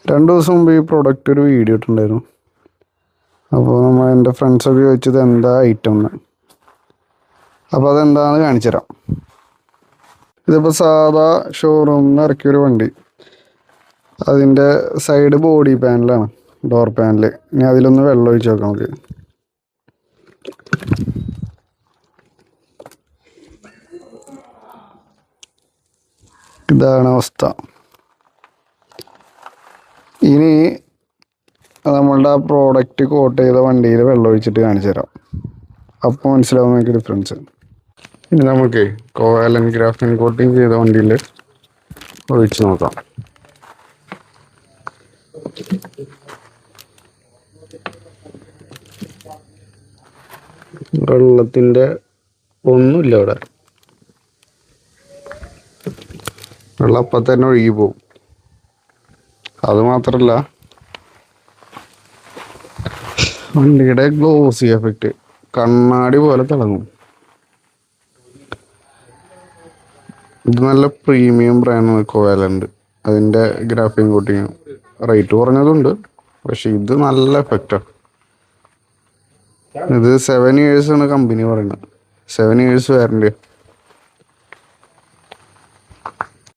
2 ദിവസം മുമ്പ് ഈ പ്രൊഡക്റ്റ് ഒരു വീഡിയോ ഇട്ടുണ്ടായിരുന്നു. അപ്പോൾ എൻ്റെ ഫ്രണ്ട്സൊക്കെ ചോദിച്ചത് എന്താ ഐറ്റം എന്ന്. അപ്പോൾ അതെന്താണെന്ന് കാണിച്ചു തരാം. ഇതിപ്പോൾ സാധാ ഷോറൂമിൽ നിന്ന് ഇറക്കിയൊരു വണ്ടി. അതിൻ്റെ സൈഡ് ബോഡി പാനലാണ്, ഡോർ പാനൽ. ഇനി അതിലൊന്ന് വെള്ളം ഒഴിച്ച് നോക്കാം നമുക്ക്. ഇതാണ് അവസ്ഥ. ഇനി നമ്മളുടെ ആ പ്രോഡക്റ്റ് കോട്ട് ചെയ്ത വണ്ടിയിൽ വെള്ളം ഒഴിച്ചിട്ട് കാണിച്ചു തരാം. അപ്പോൾ മനസ്സിലാവും നമുക്ക് ഡിഫറൻസ്. ഇനി നമുക്ക് കോവാലൻ ഗ്രാഫിൻ കോട്ടിങ് ചെയ്ത വണ്ടിയിൽ ഒഴിച്ച് നോക്കാം. വെള്ളത്തിൻ്റെ ഒന്നുമില്ല അവിടെ. വെള്ളം അപ്പം തന്നെ ഒഴുകി പോകും. അതുമാത്രമല്ല, വണ്ടിയുടെ ഗ്ലോസി എഫക്റ്റ് കണ്ണാടി പോലെ തിളങ്ങും. ഇത് നല്ല പ്രീമിയം ബ്രാൻഡാണ് കോവാലൻ്റ്. അതിൻ്റെ ഗ്രാഫിൻ കോട്ടിങ് റേറ്റ് കുറഞ്ഞതുണ്ട്, പക്ഷെ ഇത് നല്ല എഫക്റ്റാണ്. ഇത് 7 years ആണ് കമ്പനി പറയുന്നത്. 7 years വാറണ്ടി.